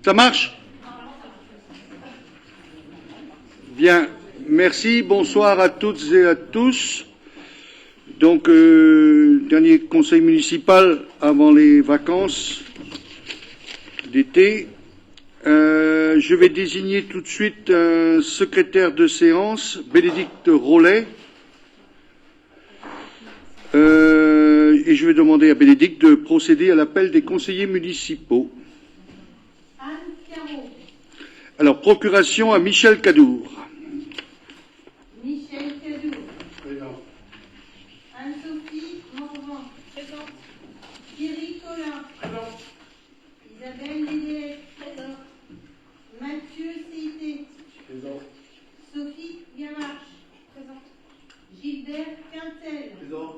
Ça marche? Bien, merci, bonsoir à toutes et à tous. Donc, dernier conseil municipal avant les vacances d'été. Je vais désigner tout de suite un secrétaire de séance, Bénédicte Rollet. Et je vais demander à Bénédicte de procéder à l'appel des conseillers municipaux. Alors, procuration à Michel Cadour. Michel Cadour. Présent. Anne-Sophie Morvan. Présente. Thierry Collin. Présent. Isabelle Lédé. Présent. Mathieu Cité. Présent. Sophie Gamarche. Présente. Gilbert Quintel. Présent.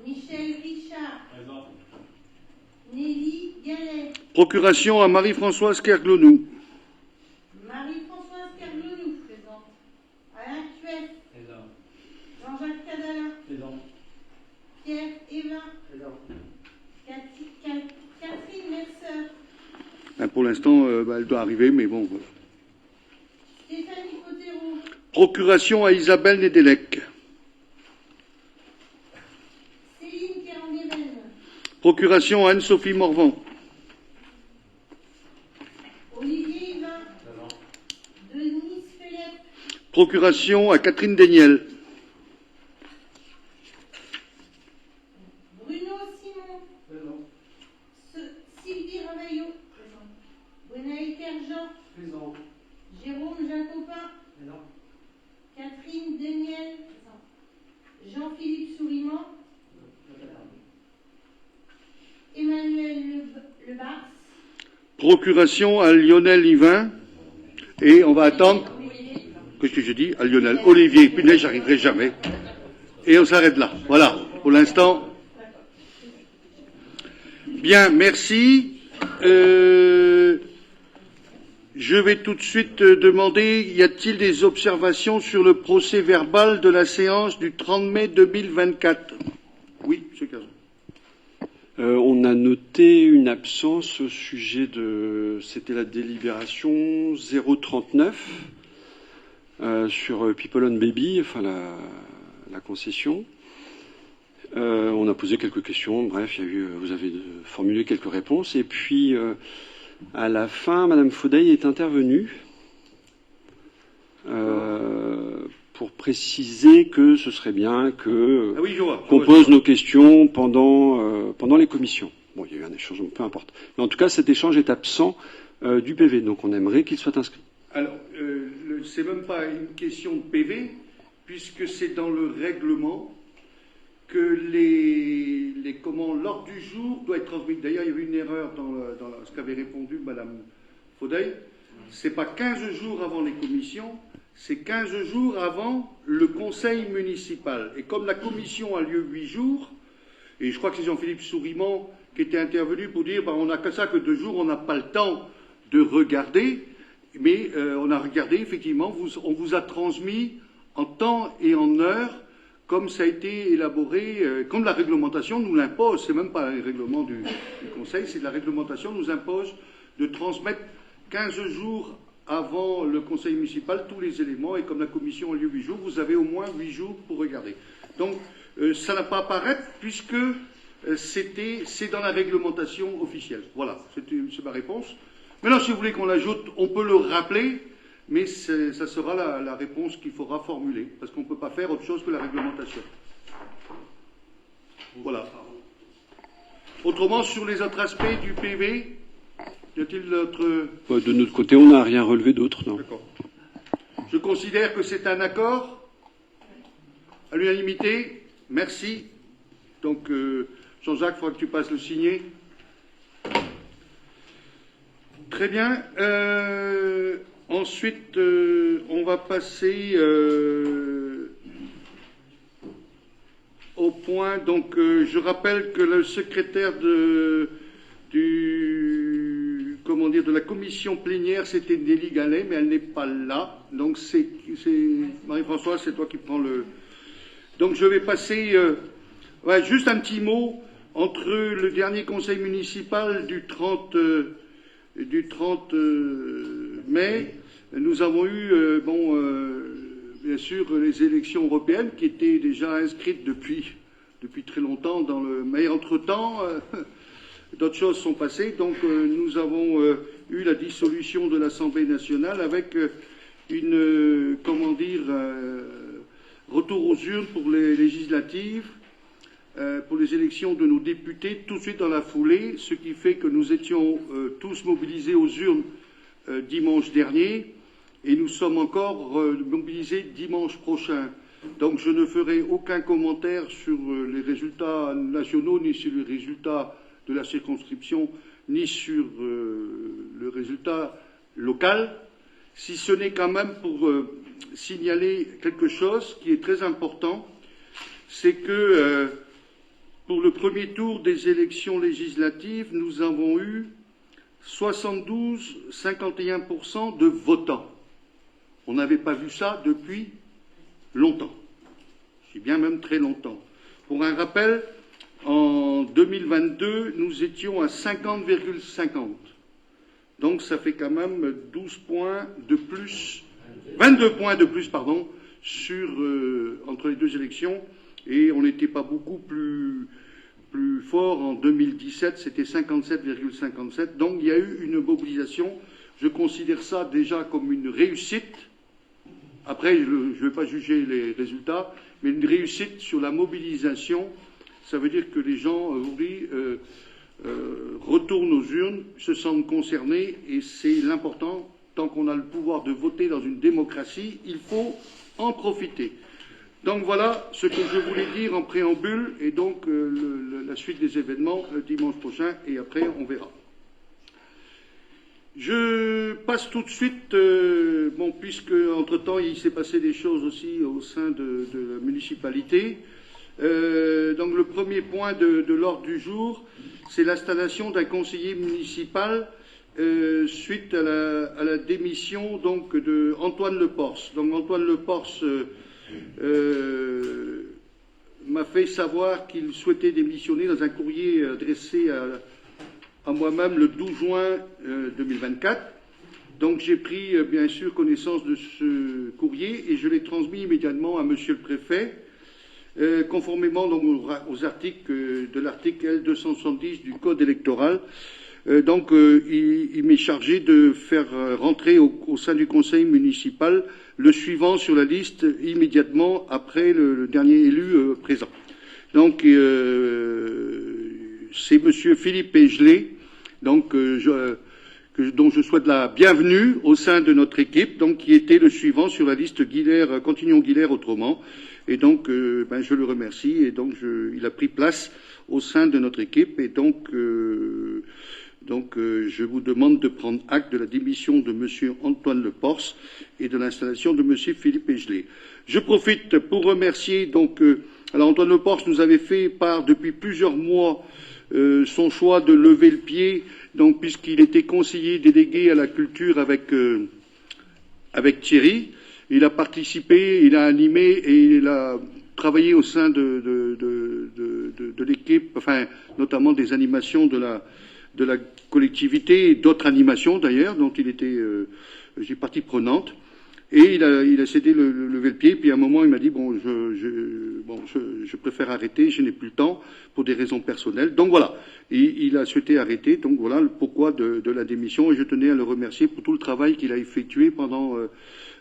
Michel Richard. Présent. Nelly Gallet. Procuration à Marie-Françoise Kerglonou. Marie-Françoise Kerglonou. Présente. Alain Tuet. Présent. Jean-Jacques Cadalin. Présent. Pierre Évin. Présent. Catherine Mercer. Pour l'instant, elle doit arriver, mais bon. Stéphanie Cotero. Procuration à Isabelle Nedelec. Céline Kerangueren. Procuration à Anne-Sophie Morvan. Olivier Yvain. Denise Philippe. Procuration à Catherine Daniel. Bruno Simon. Présent. Sylvie Ravaillot. Présent. Gwenaël Kerjean. Présent. Jérôme Jacopin. Présent. Catherine Daniel. Présent. Jean-Philippe Souriman. Emmanuel Lebars. Procuration à Lionel Yvain. Et on va attendre. Qu'est-ce que je dis? À Lionel. Olivier. Punaise, j'arriverai jamais. Et on s'arrête là. Voilà. Pour l'instant. Bien, merci. Je vais tout de suite demander, y a-t-il des observations sur le procès verbal de la séance du 30 mai 2024? Oui, M. Cazon. On a noté une absence au sujet de... C'était la délibération 039 sur People on Baby, enfin la concession. On a posé quelques questions, bref, vous avez formulé quelques réponses. Et puis, à la fin, Madame Faudeil est intervenue pour préciser que ce serait bien qu'on pose nos questions pendant les commissions. Bon, il y a eu un échange, peu importe. Mais en tout cas, cet échange est absent du PV, donc on aimerait qu'il soit inscrit. Alors, c'est même pas une question de PV, puisque c'est dans le règlement que l'ordre du jour doit être transmis. D'ailleurs, il y avait une erreur dans ce qu'avait répondu Madame Faudeil. C'est pas 15 jours avant les commissions, c'est 15 jours avant le conseil municipal. Et comme la commission a lieu 8 jours, et je crois que c'est Jean-Philippe Souriman qui était intervenu pour dire on n'a que ça, que 2 jours, on n'a pas le temps de regarder, mais on a regardé, effectivement, on vous a transmis en temps et en heure, comme ça a été élaboré, comme la réglementation nous l'impose, c'est même pas un règlement du Conseil, c'est la réglementation nous impose de transmettre 15 jours avant le Conseil municipal tous les éléments, et comme la commission a lieu 8 jours, vous avez au moins 8 jours pour regarder. Donc, ça n'a pas à apparaître, puisque c'est dans la réglementation officielle. Voilà, c'est ma réponse. Maintenant, si vous voulez qu'on l'ajoute, on peut le rappeler, mais ça sera la réponse qu'il faudra formuler, parce qu'on ne peut pas faire autre chose que la réglementation. Voilà. Autrement, sur les autres aspects du PV, y a-t-il d'autres... De notre côté, on n'a rien relevé d'autre, non. D'accord. Je considère que c'est un accord à l'unanimité. Merci. Donc, Jean-Jacques, il faudra que tu passes le signer. Très bien. Ensuite, on va passer au point. Donc, je rappelle que le secrétaire de la commission plénière, c'était Nelly Gallet, mais elle n'est pas là. Donc, c'est Marie-Françoise, c'est toi qui prends le... Donc, je vais passer... juste un petit mot entre le dernier conseil municipal du 30 du 30 mai, nous avons eu, bien sûr, les élections européennes qui étaient déjà inscrites depuis très longtemps mais entre-temps, d'autres choses sont passées. Donc, nous avons eu la dissolution de l'Assemblée nationale avec retour aux urnes pour les législatives, pour les élections de nos députés tout de suite dans la foulée, ce qui fait que nous étions tous mobilisés aux urnes dimanche dernier et nous sommes encore mobilisés dimanche prochain. Donc je ne ferai aucun commentaire sur les résultats nationaux, ni sur les résultats de la circonscription, ni sur le résultat local, si ce n'est quand même pour signaler quelque chose qui est très important, c'est que pour le premier tour des élections législatives, nous avons eu 51% de votants. On n'avait pas vu ça depuis longtemps. Je dis bien même très longtemps. Pour un rappel, en 2022, nous étions à 50,50. Donc ça fait quand même 12 points de plus, 22 points de plus, pardon, entre les deux élections. Et on n'était pas beaucoup plus fort en 2017, c'était 57,57. Donc il y a eu une mobilisation. Je considère ça déjà comme une réussite. Après, je ne vais pas juger les résultats, mais une réussite sur la mobilisation. Ça veut dire que les gens aujourd'hui retournent aux urnes, se sentent concernés, et c'est l'important. Tant qu'on a le pouvoir de voter dans une démocratie, il faut en profiter. Donc voilà ce que je voulais dire en préambule, et donc la suite des événements le dimanche prochain, et après on verra. Je passe tout de suite, puisque entre-temps il s'est passé des choses aussi au sein de la municipalité. Donc le premier point de l'ordre du jour, c'est l'installation d'un conseiller municipal suite à la démission donc de Antoine Leporce. Donc Antoine Leporce m'a fait savoir qu'il souhaitait démissionner dans un courrier adressé à moi-même le 12 juin 2024. Donc j'ai pris bien sûr connaissance de ce courrier et je l'ai transmis immédiatement à Monsieur le Préfet, conformément donc aux articles de l'article L270 du Code électoral. Il m'est chargé de faire rentrer au sein du conseil municipal le suivant sur la liste immédiatement après le dernier élu présent. Donc c'est Monsieur Philippe Égelé, donc dont je souhaite la bienvenue au sein de notre équipe, donc qui était le suivant sur la liste Continuons-Guilher autrement. Et donc je le remercie et donc il a pris place au sein de notre équipe et donc je vous demande de prendre acte de la démission de Monsieur Antoine Leporce et de l'installation de Monsieur Philippe Égelé. Je profite pour remercier alors Antoine Leporce nous avait fait part depuis plusieurs mois son choix de lever le pied, donc puisqu'il était conseiller délégué à la culture avec Thierry. Il a participé, il a animé et il a travaillé au sein de l'équipe, enfin notamment des animations de la collectivité et d'autres animations d'ailleurs, dont il était partie prenante. Et il a cédé lever le pied. Puis à un moment, il m'a dit je préfère arrêter, je n'ai plus le temps pour des raisons personnelles. Donc voilà, il a souhaité arrêter. Donc voilà le pourquoi de la démission. Et je tenais à le remercier pour tout le travail qu'il a effectué pendant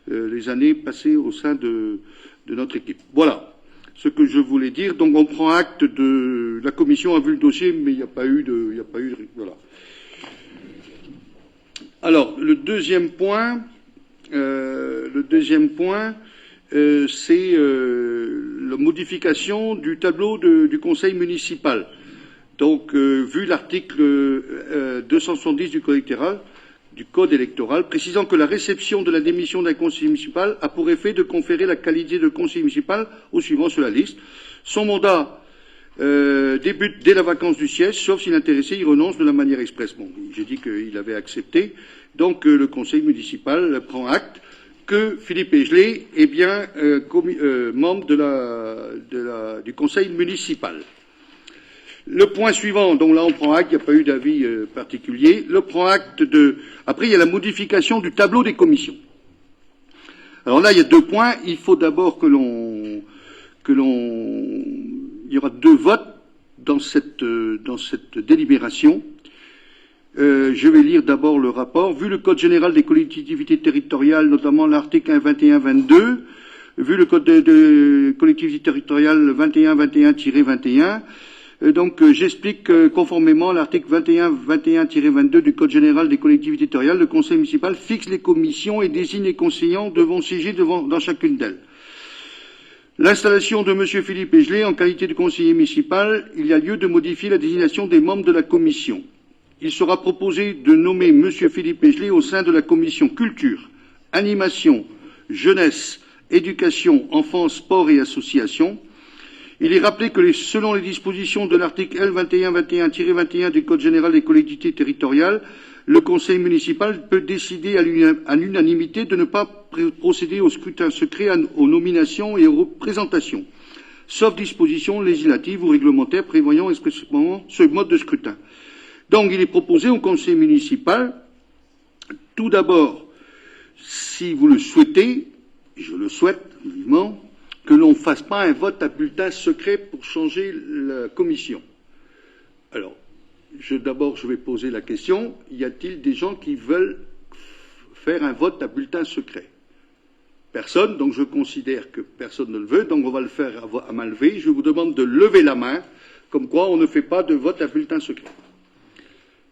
les années passées au sein de notre équipe. Voilà ce que je voulais dire. Donc on prend acte de la commission a vu le dossier, mais il n'y a pas eu de voilà. Alors le deuxième point. C'est la modification du tableau du conseil municipal. Donc, vu l'article 270 du Code électoral, précisant que la réception de la démission d'un conseiller municipal a pour effet de conférer la qualité de conseiller municipal au suivant sur la liste. Son mandat débute dès la vacance du siège, sauf si l'intéressé y renonce de la manière expresse. Bon, j'ai dit qu'il avait accepté. Donc le conseil municipal prend acte que Philippe Égelé est bien membre du conseil municipal. Le point suivant, donc là on prend acte, il n'y a pas eu d'avis particulier. Le prend acte de. Après, il y a la modification du tableau des commissions. Alors là, il y a 2 points. Il faut d'abord il y aura 2 votes dans cette délibération. Je vais lire d'abord le rapport. Vu le Code général des collectivités territoriales, notamment l'article 1.21.22, vu le Code de collectivités territoriales 21.21-21, donc j'explique que conformément à l'article 21.21-22 du Code général des collectivités territoriales, le Conseil municipal fixe les commissions et désigne les conseillants devant siéger dans chacune d'elles. L'installation de M. Philippe Egelet en qualité de conseiller municipal, il y a lieu de modifier la désignation des membres de la commission. Il sera proposé de nommer M. Philippe Egelet au sein de la commission culture, animation, jeunesse, éducation, enfance, sport et association. Il est rappelé que selon les dispositions de l'article L. 2121-21 du Code général des collectivités territoriales, le conseil municipal peut décider à l'unanimité de ne pas procéder au scrutin secret, aux nominations et aux représentations, sauf dispositions législatives ou réglementaires prévoyant expressément ce mode de scrutin. Donc il est proposé au conseil municipal, tout d'abord, si vous le souhaitez, je le souhaite vivement, que l'on ne fasse pas un vote à bulletin secret pour changer la commission. Alors, d'abord, je vais poser la question, y a-t-il des gens qui veulent faire un vote à bulletin secret? Personne, donc je considère que personne ne le veut, donc on va le faire à main levée. Je vous demande de lever la main, comme quoi on ne fait pas de vote à bulletin secret.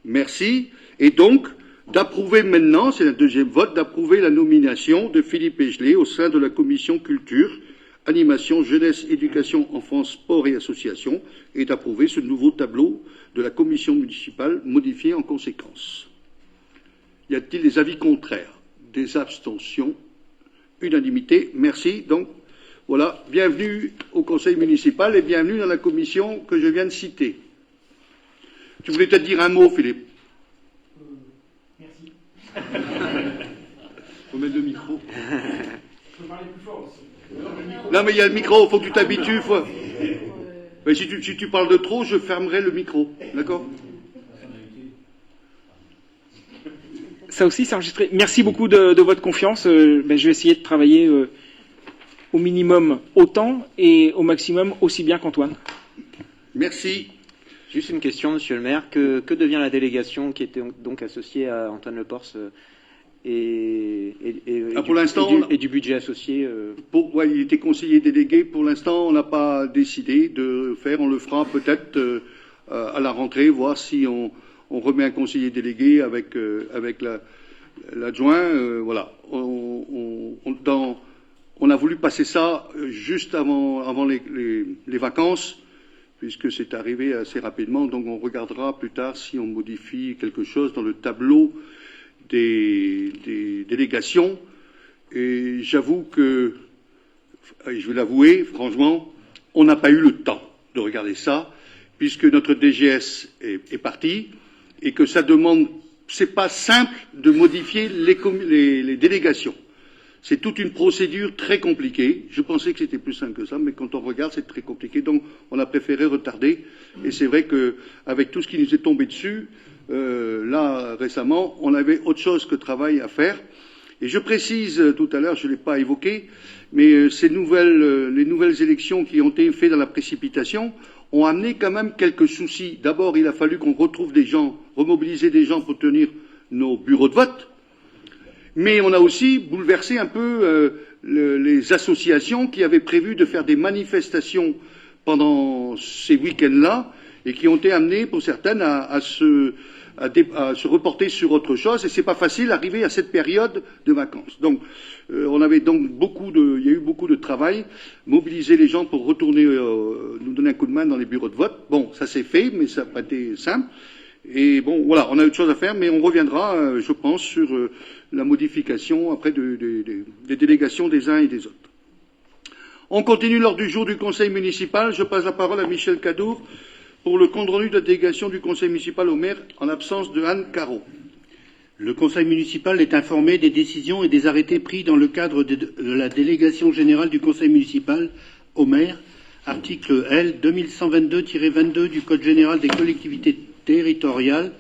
Merci. Et donc, d'approuver maintenant, c'est le 2e vote, d'approuver la nomination de Philippe Egelet au sein de la commission culture, animation, jeunesse, éducation, enfance, sport et association, et d'approuver ce nouveau tableau de la commission municipale modifié en conséquence. Y a-t-il des avis contraires? Des abstentions? Unanimité? Merci. Donc, voilà, bienvenue au conseil municipal et bienvenue dans la commission que je viens de citer. Tu voulais peut-être dire un mot, Philippe? Merci. Faut mettre le micro. Je peux parler plus fort aussi. Non, mais il y a le micro, il faut que tu t'habitues. Mais si tu parles de trop, je fermerai le micro. D'accord? Ça aussi, c'est enregistré. Merci beaucoup de votre confiance. Je vais essayer de travailler au minimum autant et au maximum aussi bien qu'Antoine. Merci. Juste une question, monsieur le maire. Que devient la délégation qui était donc associée à Antoine Leporce et du budget associé Il était conseiller délégué. Pour l'instant, on n'a pas décidé de faire. On le fera peut-être à la rentrée, voir si on remet un conseiller délégué avec l'adjoint. Voilà. On a voulu passer ça juste avant les vacances, puisque c'est arrivé assez rapidement. Donc on regardera plus tard si on modifie quelque chose dans le tableau des délégations. Et j'avoue que, je vais l'avouer, franchement, on n'a pas eu le temps de regarder ça, puisque notre DGS est parti, et que ça demande, c'est pas simple de modifier les délégations. C'est toute une procédure très compliquée. Je pensais que c'était plus simple que ça, mais quand on regarde, c'est très compliqué. Donc, on a préféré retarder. Et c'est vrai qu'avec tout ce qui nous est tombé dessus, là, récemment, on avait autre chose que travail à faire. Et je précise, tout à l'heure, je ne l'ai pas évoqué, mais les nouvelles élections qui ont été faites dans la précipitation ont amené quand même quelques soucis. D'abord, il a fallu qu'on retrouve des gens, remobiliser des gens pour tenir nos bureaux de vote. Mais on a aussi bouleversé un peu les associations qui avaient prévu de faire des manifestations pendant ces week-ends-là et qui ont été amenées, pour certaines, à se reporter sur autre chose. Et c'est pas facile d'arriver à cette période de vacances. Donc, on avait donc il y a eu beaucoup de travail, mobiliser les gens pour retourner nous donner un coup de main dans les bureaux de vote. Bon, ça s'est fait, mais ça n'a pas été simple. Et bon, voilà, on a autre chose à faire, mais on reviendra, je pense, sur la modification après des délégations des uns et des autres. On continue l'ordre du jour du Conseil municipal. Je passe la parole à Michel Cadour pour le compte-rendu de la délégation du Conseil municipal au maire en l'absence de Anne Caro. Le Conseil municipal est informé des décisions et des arrêtés pris dans le cadre de la délégation générale du Conseil municipal au maire article L 2122-22 du Code général des collectivités territoriales,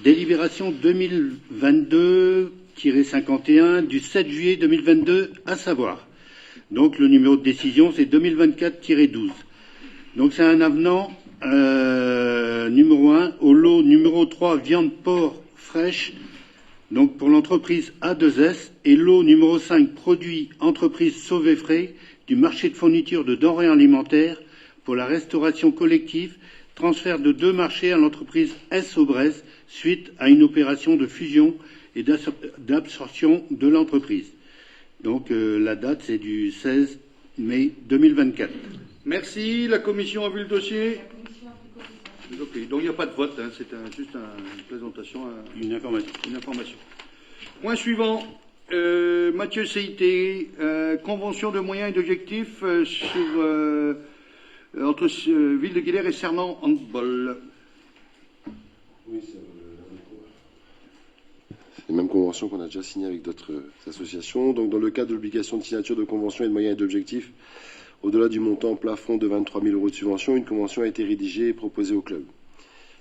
délibération 2022-51 du 7 juillet 2022, à savoir. Donc le numéro de décision, c'est 2024-12. Donc c'est un avenant numéro 1 au lot numéro 3 viande porc fraîche, donc pour l'entreprise A2S, et lot numéro 5 produits entreprise Sauvé Frais du marché de fourniture de denrées alimentaires pour la restauration collective, transfert de 2 marchés à l'entreprise S Aubrez suite à une opération de fusion et d'absorption de l'entreprise. Donc la date, c'est du 16 mai 2024. Merci. La Commission a vu le dossier. Okay. Donc il n'y a pas de vote, hein. C'est juste une présentation. Une information. Point suivant. Mathieu CIT, convention de moyens et d'objectifs entre Ville de Guilher et Cernan Handball. Oui, c'est la même convention qu'on a déjà signée avec d'autres associations. Donc, dans le cadre de l'obligation de signature de convention et de moyens et d'objectifs, au-delà du montant plafond de 23 000 € de subvention, une convention a été rédigée et proposée au club.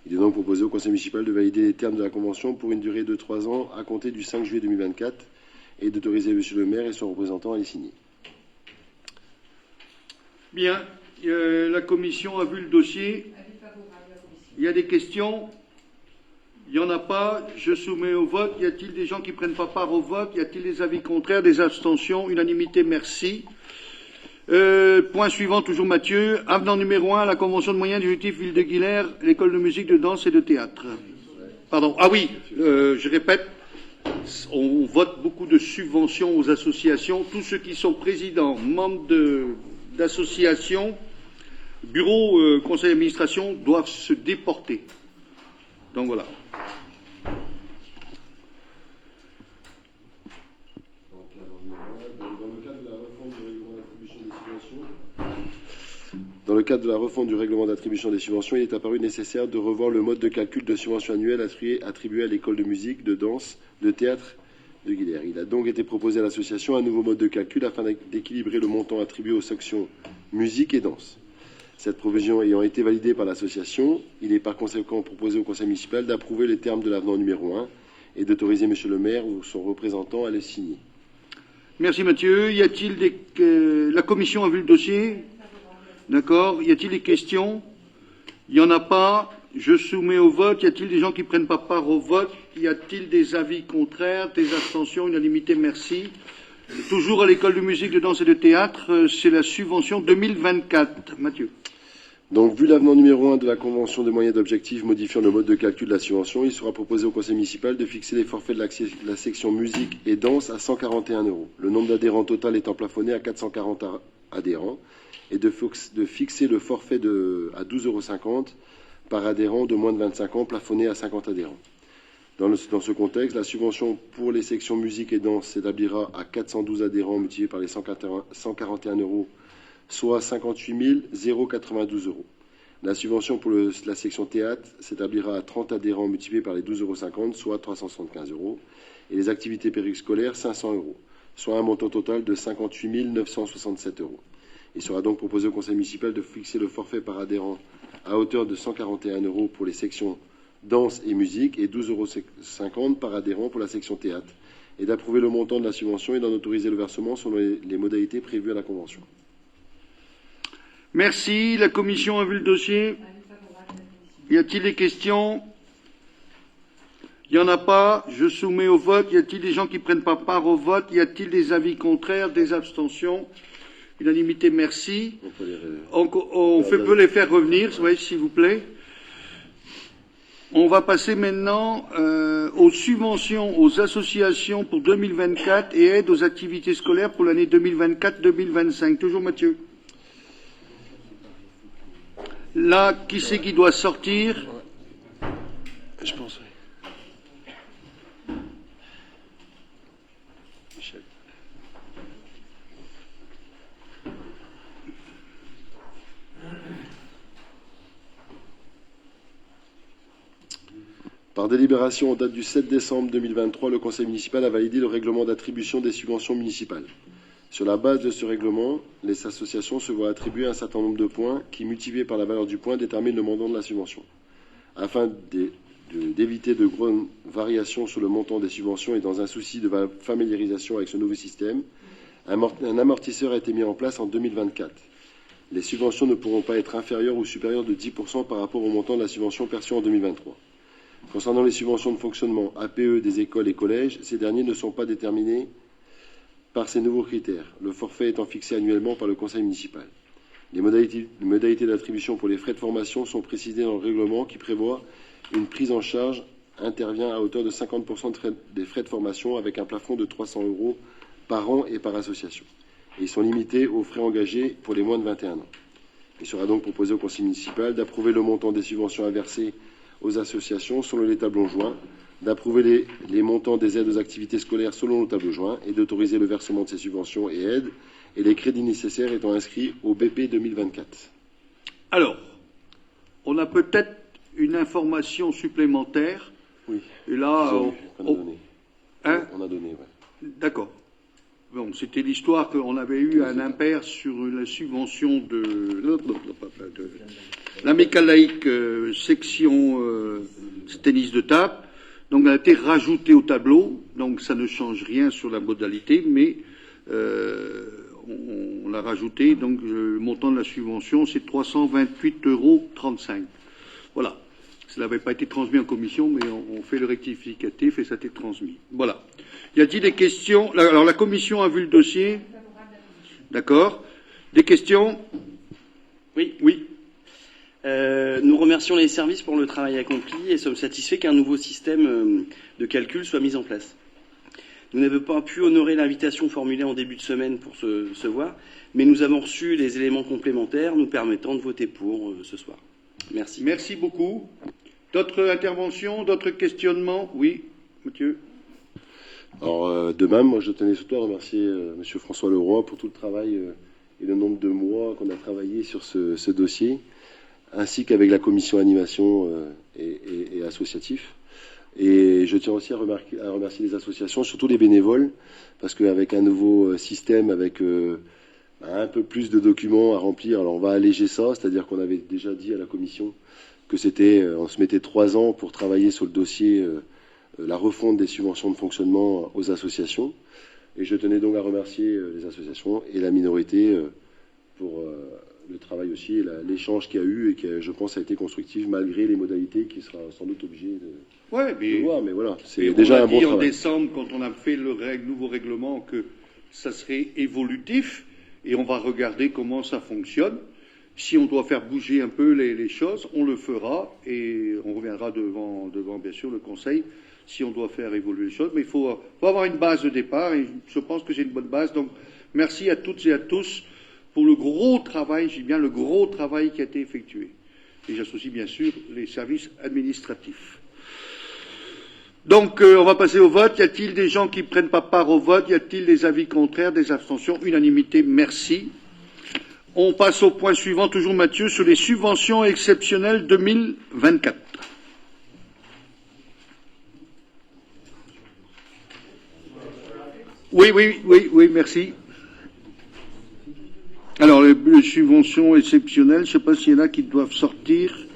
Il est donc proposé au conseil municipal de valider les termes de la convention pour une durée de 3 ans à compter du 5 juillet 2024 et d'autoriser M. le maire et son représentant à les signer. Bien. La commission a vu le dossier. Il y a des questions? Il n'y en a pas. Je soumets au vote. Y a-t-il des gens qui ne prennent pas part au vote? Y a-t-il des avis contraires, des abstentions? Unanimité, merci. Point suivant, toujours Mathieu. Avenant numéro 1, la convention de moyens d'objectifs Ville de Guilher, l'école de musique, de danse et de théâtre. Pardon. Ah oui, je répète, on vote beaucoup de subventions aux associations. Tous ceux qui sont présidents, membres d'associations, bureau, conseil d'administration doivent se déporter. Donc voilà. Dans le cadre de la refonte du règlement d'attribution des subventions, il est apparu nécessaire de revoir le mode de calcul de subventions annuelles attribuées à l'école de musique, de danse, de théâtre de Guilher. Il a donc été proposé à l'association un nouveau mode de calcul afin d'équilibrer le montant attribué aux sections musique et danse. Cette provision ayant été validée par l'association, il est par conséquent proposé au conseil municipal d'approuver les termes de l'avenant numéro 1 et d'autoriser M. le maire ou son représentant à le signer. Merci Mathieu. Y a-t-il la commission a vu le dossier? D'accord. Y a-t-il des questions? Il n'y en a pas. Je soumets au vote. Y a-t-il des gens qui ne prennent pas part au vote? Y a-t-il des avis contraires, des abstentions? Unanimité, merci. Toujours à l'école de musique, de danse et de théâtre, c'est la subvention 2024. Mathieu. Donc, vu l'avenant numéro 1 de la convention de moyens d'objectifs modifiant le mode de calcul de la subvention, il sera proposé au conseil municipal de fixer les forfaits de la section musique et danse à 141 €. Le nombre d'adhérents total étant plafonné à 440 adhérents et de fixer le forfait à 12,50 € par adhérent de moins de 25 ans, plafonné à 50 adhérents. Dans ce contexte, la subvention pour les sections musique et danse s'établira à 412 adhérents multipliés par les 141 €, soit 58 092 €. La subvention pour la section théâtre s'établira à 30 adhérents multipliés par les 12,50 €, soit 375 €. Et les activités périscolaires, 500 €, soit un montant total de 58 967 €. Il sera donc proposé au conseil municipal de fixer le forfait par adhérent à hauteur de 141 € pour les sections danse et musique et 12,50 € par adhérent pour la section théâtre, et d'approuver le montant de la subvention et d'en autoriser le versement selon les modalités prévues à la convention. Merci. La commission a vu le dossier. Y a-t-il des questions? Il n'y en a pas. Je soumets au vote. Y a-t-il des gens qui ne prennent pas part au vote? Y a-t-il des avis contraires, des abstentions? Unanimité, merci. On peut les faire revenir, oui, s'il vous plaît. On va passer maintenant aux subventions aux associations pour 2024 et aides aux activités scolaires pour l'année 2024-2025. Toujours Mathieu. Là, qui c'est qui doit sortir? Je pense, oui. Michel. Par délibération en date du 7 décembre 2023, le conseil municipal a validé le règlement d'attribution des subventions municipales. Sur la base de ce règlement, les associations se voient attribuer un certain nombre de points qui, multipliés par la valeur du point, déterminent le montant de la subvention. Afin d'éviter de grandes variations sur le montant des subventions et dans un souci de familiarisation avec ce nouveau système, un amortisseur a été mis en place en 2024. Les subventions ne pourront pas être inférieures ou supérieures de 10% par rapport au montant de la subvention perçue en 2023. Concernant les subventions de fonctionnement APE des écoles et collèges, ces derniers ne sont pas déterminés par ces nouveaux critères, le forfait étant fixé annuellement par le conseil municipal. Les modalités d'attribution pour les frais de formation sont précisées dans le règlement qui prévoit une prise en charge intervient à hauteur de 50% des frais de formation avec un plafond de 300 € par an et par association. Et ils sont limités aux frais engagés pour les moins de 21 ans. Il sera donc proposé au conseil municipal d'approuver le montant des subventions à verser aux associations selon les tableaux joints, d'approuver les montants des aides aux activités scolaires selon le tableau joint et d'autoriser le versement de ces subventions et aides et les crédits nécessaires étant inscrits au BP 2024. Alors, on a peut-être une information supplémentaire. Oui. Et là, on a donné. Hein? On a donné, ouais. D'accord. Bon, c'était l'histoire qu'on avait eu un impair sur la subvention de l'amicale laïque section tennis de table. Donc, elle a été rajoutée au tableau. Donc, ça ne change rien sur la modalité, mais on l'a rajouté. Donc, le montant de la subvention, c'est 328,35 €. Voilà. Ça n'avait pas été transmis en commission, mais on fait le rectificatif et ça a été transmis. Voilà. Y a-t-il des questions? Alors, la commission a vu le dossier. D'accord. Des questions? Oui. Oui. Nous remercions les services pour le travail accompli et sommes satisfaits qu'un nouveau système de calcul soit mis en place. Nous n'avons pas pu honorer l'invitation formulée en début de semaine pour se voir, mais nous avons reçu les éléments complémentaires nous permettant de voter pour ce soir. Merci. Merci beaucoup. D'autres interventions, d'autres questionnements? Oui, Mathieu. Alors, de même, moi, je tenais surtout à remercier M. François Leroy pour tout le travail et le nombre de mois qu'on a travaillé sur ce dossier, ainsi qu'avec la commission animation et associatif. Et je tiens aussi à remercier les associations, surtout les bénévoles, parce qu'avec un nouveau système, avec un peu plus de documents à remplir, alors on va alléger ça, c'est-à-dire qu'on avait déjà dit à la commission que on se mettait 3 ans pour travailler sur le dossier la refonte des subventions de fonctionnement aux associations. Et je tenais donc à remercier les associations et la minorité pour le travail aussi et l'échange qu'il y a eu et qui, je pense, a été constructif malgré les modalités qui sera sans doute obligé de voir. Mais voilà, c'est déjà un bon travail. On a dit en décembre, quand on a fait le nouveau règlement, que ça serait évolutif et on va regarder comment ça fonctionne. Si on doit faire bouger un peu les choses, on le fera et on reviendra devant bien sûr le Conseil si on doit faire évoluer les choses. Mais il faut avoir une base de départ et je pense que j'ai une bonne base. Donc merci à toutes et à tous pour le gros travail, j'ai bien le gros travail qui a été effectué. Et j'associe bien sûr les services administratifs. Donc on va passer au vote. Y a-t-il des gens qui ne prennent pas part au vote? Y a-t-il des avis contraires, des abstentions? Unanimité, merci. On passe au point suivant, toujours Mathieu, sur les subventions exceptionnelles 2024. Oui, merci. Alors, les subventions exceptionnelles, je ne sais pas s'il y en a qui doivent sortir.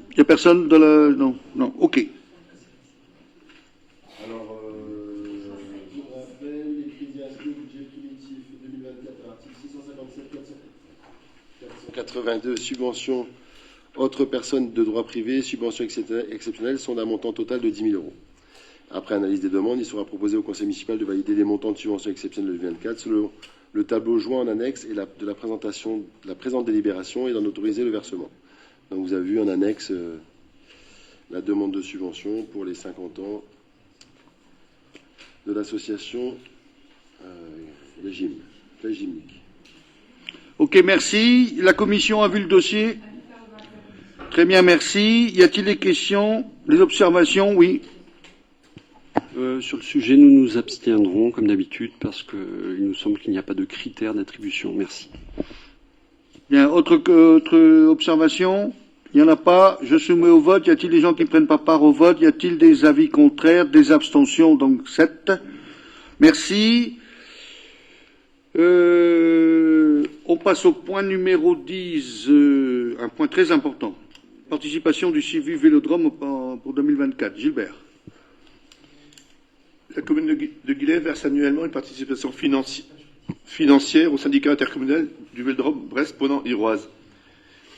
Il n'y a personne dans la... Non, ok. Alors, je vous rappelle, les crédits inscrits au budget primitif 2024 à l'article 657 482, subventions autres personnes de droit privé, subventions exceptionnelles sont d'un montant total de 10 000 €. Après analyse des demandes, il sera proposé au conseil municipal de valider les montants de subventions exceptionnelles de 2024 selon le tableau joint en annexe et de la présente délibération et d'en autoriser le versement. Donc vous avez vu en annexe la demande de subvention pour les 50 ans de l'association la gymnique. Ok, merci. La commission a vu le dossier. Très bien, merci. Y a-t-il des questions, des observations? Oui. Sur le sujet, nous nous abstiendrons, comme d'habitude, parce qu'il nous semble qu'il n'y a pas de critères d'attribution. Merci. Bien, autre observation? Il n'y en a pas. Je soumets au vote. Y a-t-il des gens qui ne prennent pas part au vote? Y a-t-il des avis contraires, des abstentions? Donc 7. Merci. On passe au point numéro 10, un point très important. Participation du Civu Vélodrome pour 2024. Gilbert. La commune de Guillet verse annuellement une participation financière au syndicat intercommunal du Vélodrome Brest-Ponant-Iroise.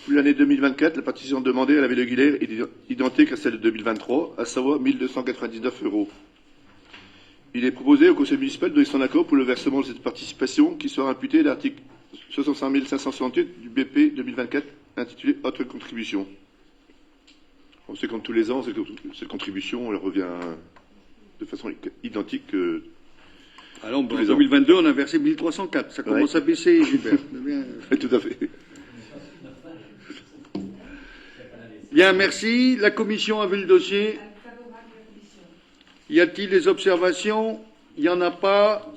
Pour l'année 2024, la participation demandée à la ville de Guillet est identique à celle de 2023, à savoir 1 299 €. Il est proposé au conseil municipal de donner son accord pour le versement de cette participation qui sera imputée à l'article 65 568 du BP 2024 intitulé « Autres contributions ». C'est comme tous les ans, cette contribution elle revient de façon identique. Alors, en 2022, on a versé 1304. Ça commence à baisser, Gilbert. Tout à fait. Bien, merci. La commission a vu le dossier. Y a-t-il des observations? Il n'y en a pas.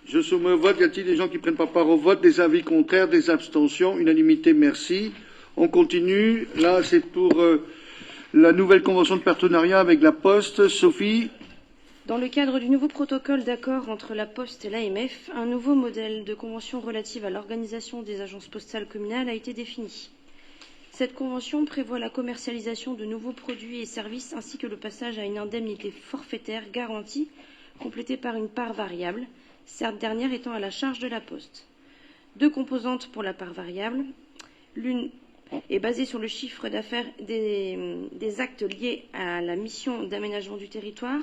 Je soumets au vote. Y a-t-il des gens qui ne prennent pas part au vote? Des avis contraires, des abstentions? Unanimité, merci. On continue. Là, c'est pour la nouvelle convention de partenariat avec la Poste. Sophie? Dans le cadre du nouveau protocole d'accord entre la Poste et l'AMF, un nouveau modèle de convention relative à l'organisation des agences postales communales a été défini. Cette convention prévoit la commercialisation de nouveaux produits et services ainsi que le passage à une indemnité forfaitaire garantie, complétée par une part variable, cette dernière étant à la charge de la Poste. 2 composantes pour la part variable. L'une est basée sur le chiffre d'affaires des actes liés à la mission d'aménagement du territoire,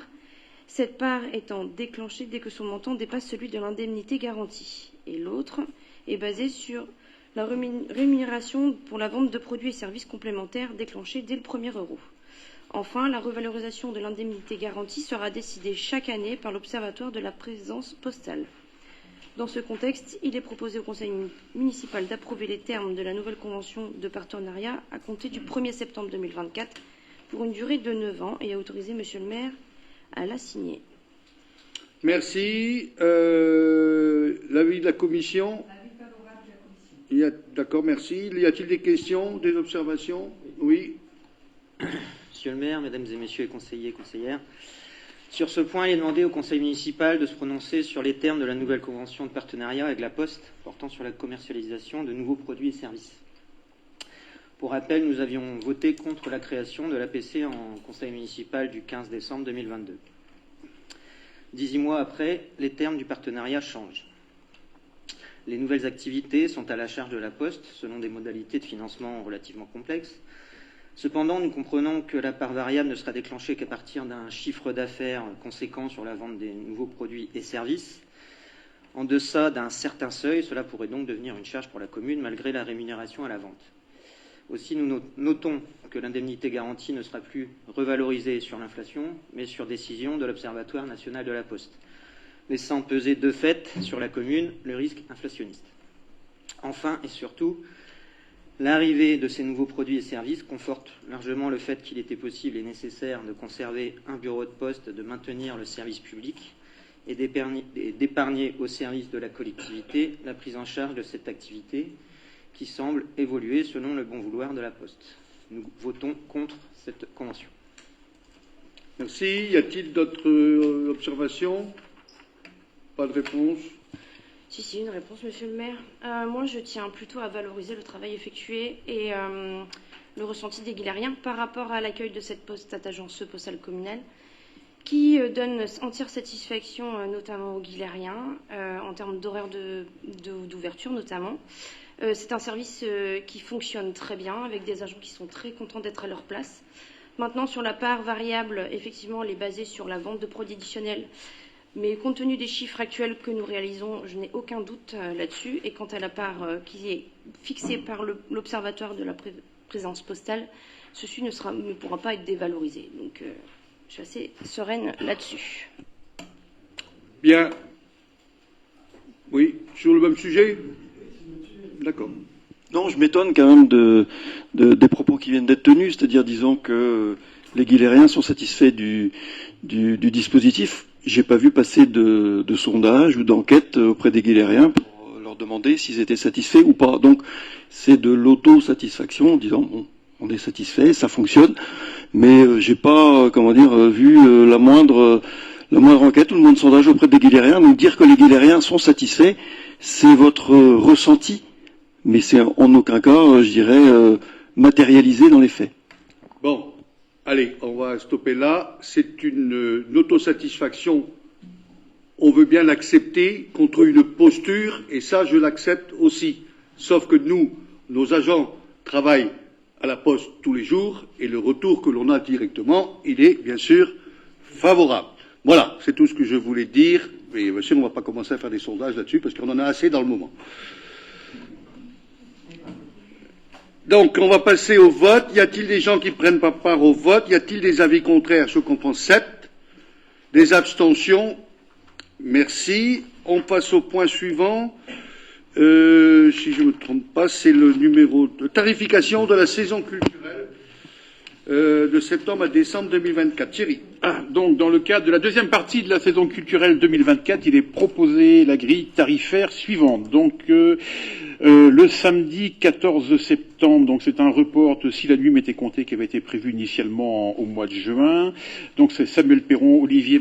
cette part étant déclenchée dès que son montant dépasse celui de l'indemnité garantie. Et l'autre est basée sur la rémunération pour la vente de produits et services complémentaires déclenchée dès le premier euro. Enfin, la revalorisation de l'indemnité garantie sera décidée chaque année par l'Observatoire de la présence postale. Dans ce contexte, il est proposé au Conseil municipal d'approuver les termes de la nouvelle convention de partenariat à compter du 1er septembre 2024 pour une durée de 9 ans et à autoriser Monsieur le maire à la signer. Merci. L'avis de la commission? D'accord, merci. Y a-t-il des questions, des observations? Oui. Monsieur le maire, mesdames et messieurs les conseillers et conseillères, sur ce point, il est demandé au conseil municipal de se prononcer sur les termes de la nouvelle convention de partenariat avec la Poste portant sur la commercialisation de nouveaux produits et services. Pour rappel, nous avions voté contre la création de l'APC en conseil municipal du 15 décembre 2022. 18 mois après, les termes du partenariat changent. Les nouvelles activités sont à la charge de la Poste, selon des modalités de financement relativement complexes. Cependant, nous comprenons que la part variable ne sera déclenchée qu'à partir d'un chiffre d'affaires conséquent sur la vente des nouveaux produits et services. En deçà d'un certain seuil, cela pourrait donc devenir une charge pour la commune, malgré la rémunération à la vente. Aussi, nous notons que l'indemnité garantie ne sera plus revalorisée sur l'inflation, mais sur décision de l'Observatoire national de la Poste, laissant peser de fait sur la commune le risque inflationniste. Enfin et surtout, l'arrivée de ces nouveaux produits et services conforte largement le fait qu'il était possible et nécessaire de conserver un bureau de poste, de maintenir le service public et d'épargner au service de la collectivité la prise en charge de cette activité qui semble évoluer selon le bon vouloir de la Poste. Nous votons contre cette convention. Merci. Y a-t-il d'autres observations? Pas de réponse? Si, une réponse, monsieur le maire. Moi, je tiens plutôt à valoriser le travail effectué et le ressenti des Guilériens par rapport à l'accueil de cette agence postale communale qui donne entière satisfaction, notamment aux Guilériens, en termes d'horaire d'ouverture notamment. C'est un service qui fonctionne très bien, avec des agents qui sont très contents d'être à leur place. Maintenant, sur la part variable, effectivement, elle est basée sur la vente de produits additionnels. Mais compte tenu des chiffres actuels que nous réalisons, je n'ai aucun doute là-dessus. Et quant à la part qui est fixée par l'Observatoire de la présence postale, ceci ne pourra pas être dévalorisé. Donc, je suis assez sereine là-dessus. Bien. Oui, sur le même sujet? D'accord. Non, je m'étonne quand même des propos qui viennent d'être tenus, c'est-à-dire disons que les Guilériens sont satisfaits du dispositif. J'ai pas vu passer de sondage ou d'enquête auprès des Guilériens pour leur demandé s'ils étaient satisfaits ou pas. Donc c'est de l'autosatisfaction en disant bon, on est satisfait, ça fonctionne, mais j'ai pas vu la moindre enquête ou le moindre sondage auprès des Guilériens. Nous dire que les Guilériens sont satisfaits, c'est votre ressenti, mais c'est en aucun cas, je dirais, matérialisé dans les faits. Bon, allez, on va stopper là. C'est une autosatisfaction. On veut bien l'accepter contre une posture, et ça, je l'accepte aussi. Sauf que nous, nos agents travaillent à la Poste tous les jours, et le retour que l'on a directement, il est bien sûr favorable. Voilà, c'est tout ce que je voulais dire. Mais bien sûr, on ne va pas commencer à faire des sondages là-dessus, parce qu'on en a assez dans le moment. Donc, on va passer au vote. Y a-t-il des gens qui ne prennent pas part au vote? Y a-t-il des avis contraires? Je comprends 7. Des abstentions? Merci. On passe au point suivant. Si je ne me trompe pas, c'est le numéro de tarification de la saison culturelle de septembre à décembre 2024. Thierry. Donc, dans le cadre de la deuxième partie de la saison culturelle 2024, il est proposé la grille tarifaire suivante. Donc, le samedi 14 septembre, donc c'est un report si la nuit m'était comptée qui avait été prévu initialement au mois de juin. Donc, c'est Samuel Perron, Olivier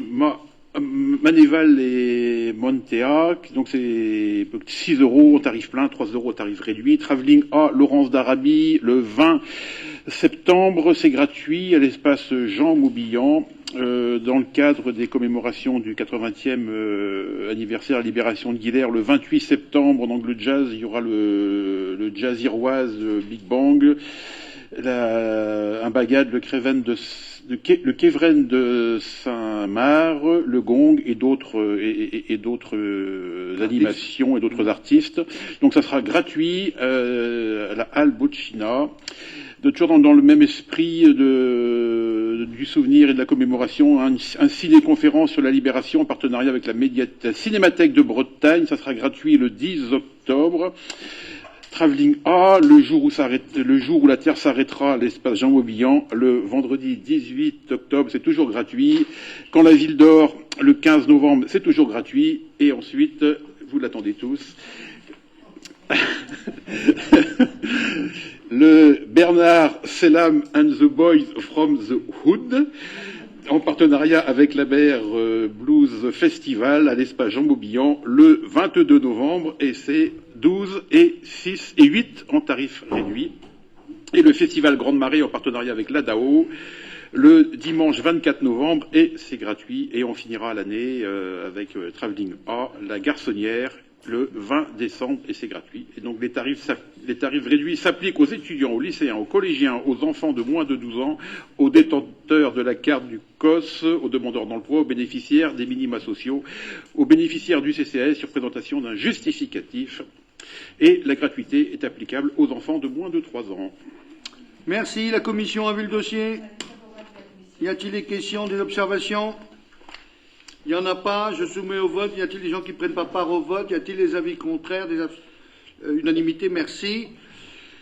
Manéval et Montea, donc c'est 6 € au tarif plein, 3 € au tarif réduit. Travelling A, Laurence d'Arabie, le 20 septembre, c'est gratuit à l'espace Jean Maubillan, dans le cadre des commémorations du 80e anniversaire de la libération de Guilher, le 28 septembre, dans le jazz, il y aura le jazz iroise Big Bang, un bagad, le Kévren de Saint-Marc, le Gong et d'autres animations et d'autres artistes. Donc ça sera gratuit à la Halle Bocchina. Toujours dans le même esprit du souvenir et de la commémoration, un ciné-conférence sur la libération en partenariat avec la Cinémathèque de Bretagne. Ça sera gratuit le 10 octobre. Travelling A, le jour où la Terre s'arrêtera à l'espace Jean Maubillan, le vendredi 18 octobre, c'est toujours gratuit. Quand la ville dort, le 15 novembre, c'est toujours gratuit. Et ensuite, vous l'attendez tous, le Bernard Selam and the Boys from the Hood, en partenariat avec la BR Blues Festival à l'espace Jean Maubillan, le 22 novembre, et c'est 12 et 6 et 8 en tarif réduit. Et le Festival Grande Marée en partenariat avec l'ADAO, le dimanche 24 novembre, et c'est gratuit. Et on finira l'année avec Travelling A, la Garçonnière, le 20 décembre, et c'est gratuit. Et donc les tarifs réduits s'appliquent aux étudiants, aux lycéens, aux collégiens, aux enfants de moins de 12 ans, aux détenteurs de la carte du COS, aux demandeurs d'emploi, aux bénéficiaires des minima sociaux, aux bénéficiaires du CCAS sur présentation d'un justificatif. Et la gratuité est applicable aux enfants de moins de 3 ans. Merci. La Commission a vu le dossier. Y a-t-il des questions, des observations? Il n'y en a pas. Je soumets au vote. Y a-t-il des gens qui ne prennent pas part au vote? Y a-t-il des avis contraires, unanimité? Merci.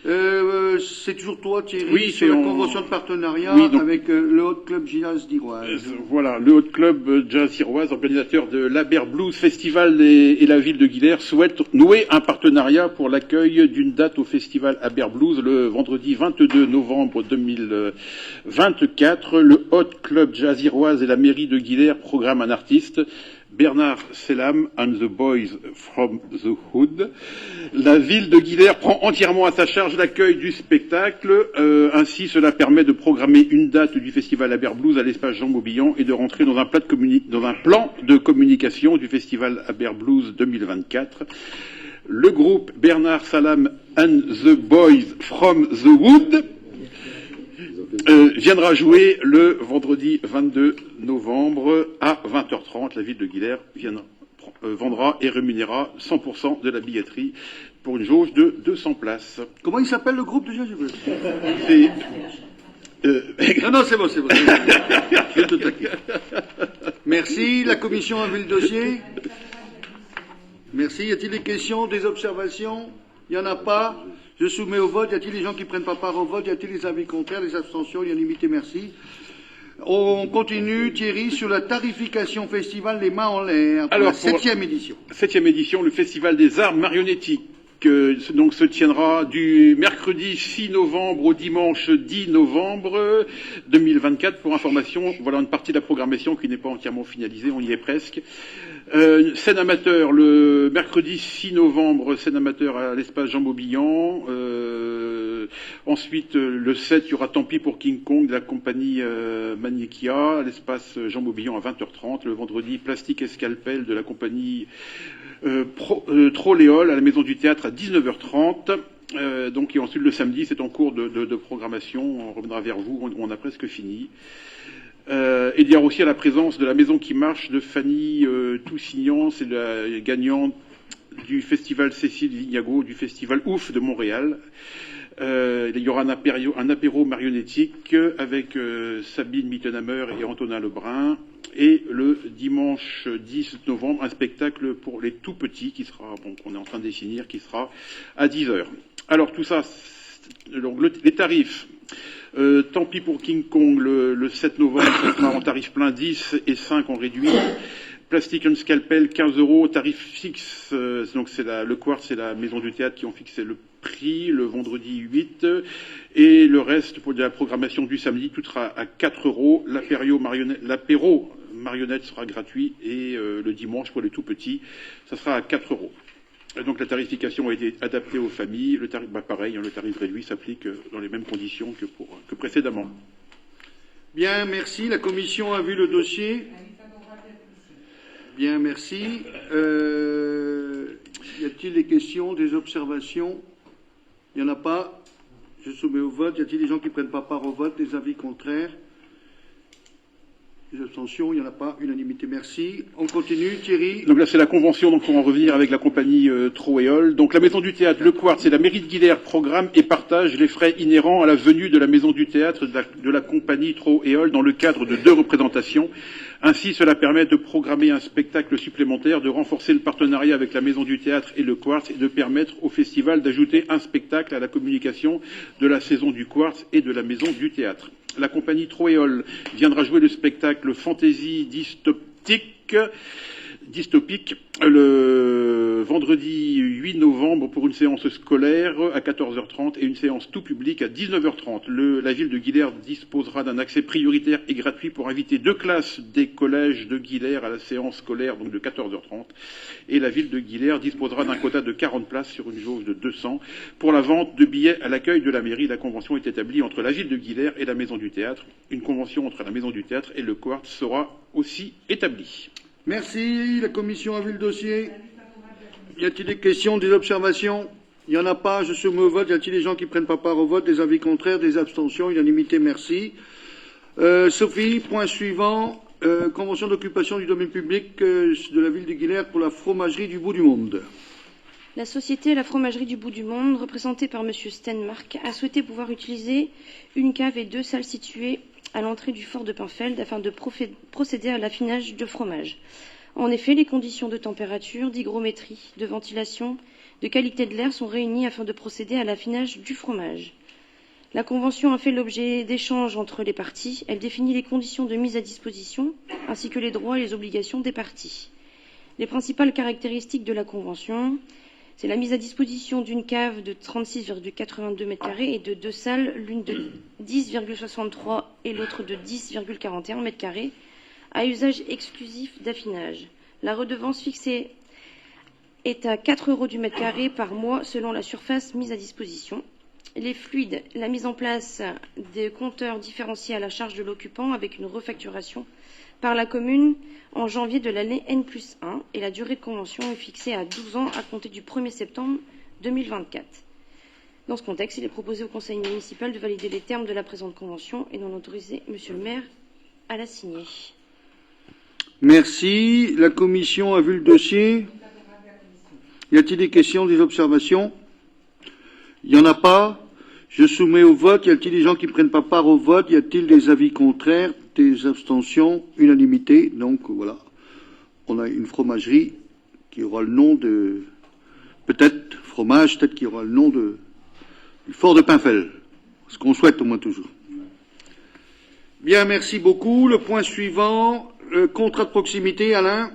C'est toujours toi, Thierry, oui, sur la convention de partenariat avec le Hot Club Jazz d'Iroise. Voilà, le Hot Club Jazz d'Iroise, organisateur de l'Aber Blues Festival et la ville de Guilher, souhaite nouer un partenariat pour l'accueil d'une date au festival Aber Blues le vendredi 22 novembre 2024. Le Hot Club Jazz d'Iroise et la mairie de Guilher programment un artiste, Bernard Selam and the Boys from the Hood. La ville de Guilher prend entièrement à sa charge l'accueil du spectacle. Ainsi, cela permet de programmer une date du festival Aber Blues à l'espace Jean Maubillan et de rentrer dans un plan de communication du festival Aber Blues 2024. Le groupe Bernard Selam and the Boys from the Wood viendra jouer le vendredi 22 novembre à 20h30. La ville de Guilher vendra et rémunérera 100% de la billetterie pour une jauge de 200 places. Comment il s'appelle le groupe déjà? Non, c'est bon. Je vais te taquer. Merci. La Commission a vu le dossier. Merci. Y a-t-il des questions, des observations? Il n'y en a pas. Je soumets au vote. Y a-t-il des gens qui ne prennent pas part au vote? Y a-t-il des avis contraires, des abstentions? Unanimité, merci. On continue, Thierry, sur la tarification festival des mains en l'air. Alors, la 7e édition. 7e édition, le Festival des arts marionnettiques. Donc se tiendra du mercredi 6 novembre au dimanche 10 novembre 2024. Pour information, voilà une partie de la programmation qui n'est pas entièrement finalisée, on y est presque. Scène amateur, le mercredi 6 novembre, scène amateur à l'espace Jean Beaubillon. Ensuite, le 7, il y aura Tant pis pour King Kong de la compagnie Magnekia à l'espace Jean Beaubillon à 20h30. Le vendredi, Plastique et Scalpel de la compagnie Troléol à la Maison du Théâtre à 19h30. Donc, et ensuite, le samedi, c'est en cours de programmation. On reviendra vers vous, on a presque fini. Et il y a aussi à la présence de la Maison qui marche de Fanny Toussignan, c'est la gagnante du festival Cécile Vignago, du festival Ouf de Montréal. Il y aura un apéro marionnettique avec Sabine Mittenhammer et Antonin Lebrun. Et le dimanche 10 novembre, un spectacle pour les tout petits qui sera, bon, qu'on est en train de définir, qui sera à 10h. Alors tout ça, les tarifs. Tant pis pour King Kong, le 7 novembre, ce sera en tarif plein 10 et 5 en réduit. Plastic and Scalpel, 15 €, tarif fixe. Donc le Quartz, c'est la Maison du Théâtre qui ont fixé le prix, le vendredi 8. Et le reste, pour la programmation du samedi, tout sera à 4 €. L'apéro marionnette sera gratuit et le dimanche, pour les tout petits, ça sera à 4 €. Donc la tarification a été adaptée aux familles. Le tarif, pareil, le tarif réduit s'applique dans les mêmes conditions que précédemment. Bien, merci. La commission a vu le dossier. Bien, merci. Y a-t-il des questions, des observations? Il n'y en a pas. Je soumets au vote. Y a-t-il des gens qui ne prennent pas part au vote? Des avis contraires? Des abstentions? Il n'y en a pas. Unanimité, merci. On continue, Thierry. Donc là, c'est la convention, donc pour en revenir avec la compagnie Troéol. Donc la Maison du Théâtre, le Quartz et la mairie de Guilherme programme et partage les frais inhérents à la venue de la Maison du Théâtre de la compagnie Troéol dans le cadre de 2 représentations. Ainsi, cela permet de programmer un spectacle supplémentaire, de renforcer le partenariat avec la Maison du Théâtre et le Quartz et de permettre au festival d'ajouter un spectacle à la communication de la saison du Quartz et de la Maison du Théâtre. La compagnie Troéol viendra jouer le spectacle Fantasy dystopique le vendredi 8 novembre pour une séance scolaire à 14h30 et une séance tout public à 19h30. La ville de Guilherme disposera d'un accès prioritaire et gratuit pour inviter 2 classes des collèges de Guilherme à la séance scolaire, donc de 14h30. Et la ville de Guilherme disposera d'un quota de 40 places sur une jauge de 200. Pour la vente de billets à l'accueil de la mairie, la convention est établie entre la ville de Guilherme et la Maison du Théâtre. Une convention entre la Maison du Théâtre et le Quartz sera aussi établie. Merci. La commission a vu le dossier. Y a-t-il des questions, des observations? Il n'y en a pas. Je soumets au vote. Y a-t-il des gens qui ne prennent pas part au vote? Des avis contraires, des abstentions? Unanimité, merci. Sophie, point suivant. Convention d'occupation du domaine public de la ville de Guilherme pour la fromagerie du bout du monde. La société La Fromagerie du Bout du Monde, représentée par M. Stenmark, a souhaité pouvoir utiliser une cave et 2 salles situées à l'entrée du fort de Pinfeld afin de procéder à l'affinage de fromage. En effet, les conditions de température, d'hygrométrie, de ventilation, de qualité de l'air sont réunies afin de procéder à l'affinage du fromage. La convention a fait l'objet d'échanges entre les parties. Elle définit les conditions de mise à disposition ainsi que les droits et les obligations des parties. Les principales caractéristiques de la convention, c'est la mise à disposition d'une cave de 36,82 m² et de 2 salles, l'une de 10,63 et l'autre de 10,41 m², à usage exclusif d'affinage. La redevance fixée est à 4 € du mètre carré par mois selon la surface mise à disposition. Les fluides, la mise en place des compteurs différenciés à la charge de l'occupant avec une refacturation par la commune en janvier de l'année N+1 et la durée de convention est fixée à 12 ans à compter du 1er septembre 2024. Dans ce contexte, il est proposé au conseil municipal de valider les termes de la présente convention et d'en autoriser monsieur le maire à la signer. Merci. La commission a vu le dossier. Y a-t-il des questions, des observations? Il n'y en a pas. Je soumets au vote. Y a-t-il des gens qui ne prennent pas part au vote? Y a-t-il des avis contraires, des abstentions? Unanimité. Donc voilà, on a une fromagerie qui aura le nom de... Peut-être fromage, peut-être qu'il y aura le nom du fort de Pinfeld. Ce qu'on souhaite au moins toujours. Bien, merci beaucoup. Le point suivant, le contrat de proximité, Alain.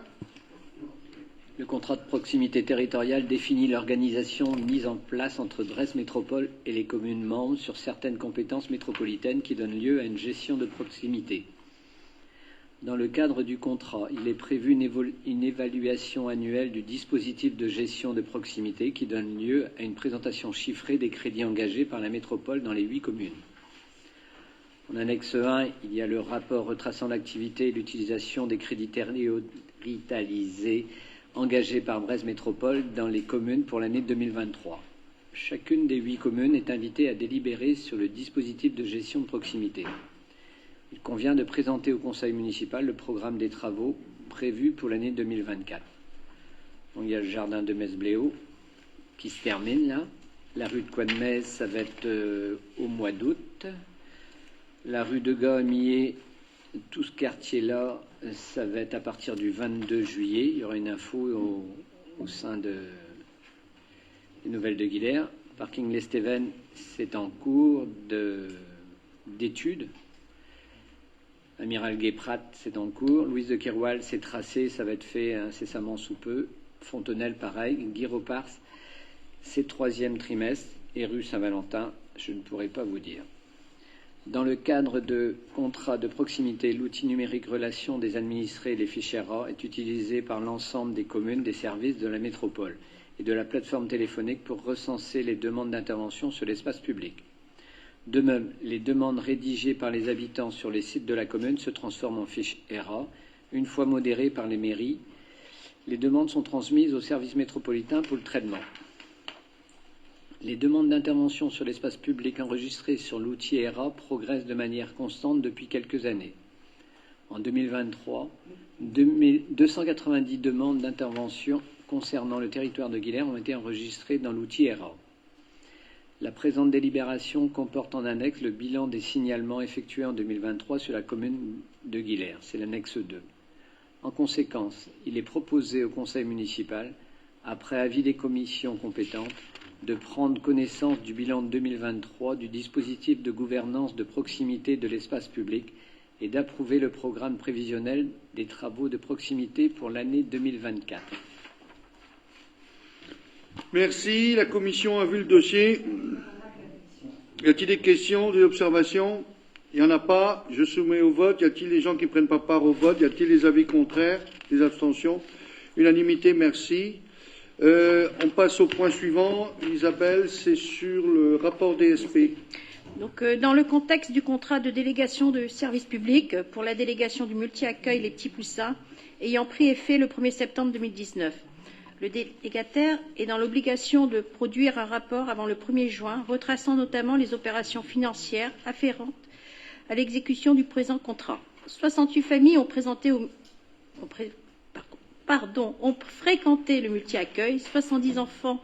Le contrat de proximité territoriale définit l'organisation mise en place entre Brest Métropole et les communes membres sur certaines compétences métropolitaines qui donnent lieu à une gestion de proximité. Dans le cadre du contrat, il est prévu une évaluation annuelle du dispositif de gestion de proximité qui donne lieu à une présentation chiffrée des crédits engagés par la métropole dans les 8 communes. En annexe 1, il y a le rapport retraçant l'activité et l'utilisation des crédits territorialisés engagés par Brest Métropole dans les communes pour l'année 2023. Chacune des 8 communes est invitée à délibérer sur le dispositif de gestion de proximité. Il convient de présenter au conseil municipal le programme des travaux prévus pour l'année 2024. Donc, il y a le jardin de Metz-Bléau qui se termine là. La rue de Coin-de-Metz, ça va être au mois d'août. La rue de Gaumier, tout ce quartier-là, ça va être à partir du 22 juillet. Il y aura une info au sein des Nouvelles de Guilher. Parking Lesteven, c'est en cours d'études. Amiral Guéprat, c'est en cours. Louise de Keroual, c'est tracé, ça va être fait incessamment sous peu. Fontenelle, pareil. Guy-Repars, c'est 3e trimestre. Et rue Saint-Valentin, je ne pourrai pas vous dire. Dans le cadre de contrat de proximité, l'outil numérique relation des administrés et les fichiers RA est utilisé par l'ensemble des communes des services de la métropole et de la plateforme téléphonique pour recenser les demandes d'intervention sur l'espace public. De même, les demandes rédigées par les habitants sur les sites de la commune se transforment en fiches RA. Une fois modérées par les mairies, les demandes sont transmises au service métropolitain pour le traitement. Les demandes d'intervention sur l'espace public enregistrées sur l'outil RA progressent de manière constante depuis quelques années. En 2023, 290 demandes d'intervention concernant le territoire de Guilher ont été enregistrées dans l'outil RA. La présente délibération comporte en annexe le bilan des signalements effectués en 2023 sur la commune de Guilher. C'est l'annexe 2. En conséquence, il est proposé au conseil municipal, après avis des commissions compétentes, de prendre connaissance du bilan de 2023 du dispositif de gouvernance de proximité de l'espace public et d'approuver le programme prévisionnel des travaux de proximité pour l'année 2024. Merci. La commission a vu le dossier. Y a-t-il des questions, des observations? Il n'y en a pas. Je soumets au vote. Y a-t-il des gens qui ne prennent pas part au vote? Y a-t-il des avis contraires, des abstentions? Unanimité, merci. On passe au point suivant. Isabelle, c'est sur le rapport DSP. Donc, dans le contexte du contrat de délégation de service public pour la délégation du multi-accueil Les Petits Poussins, ayant pris effet le 1er septembre 2019, le délégataire est dans l'obligation de produire un rapport avant le 1er juin, retraçant notamment les opérations financières afférentes à l'exécution du présent contrat. 68 familles ont fréquenté le multi-accueil, 70 enfants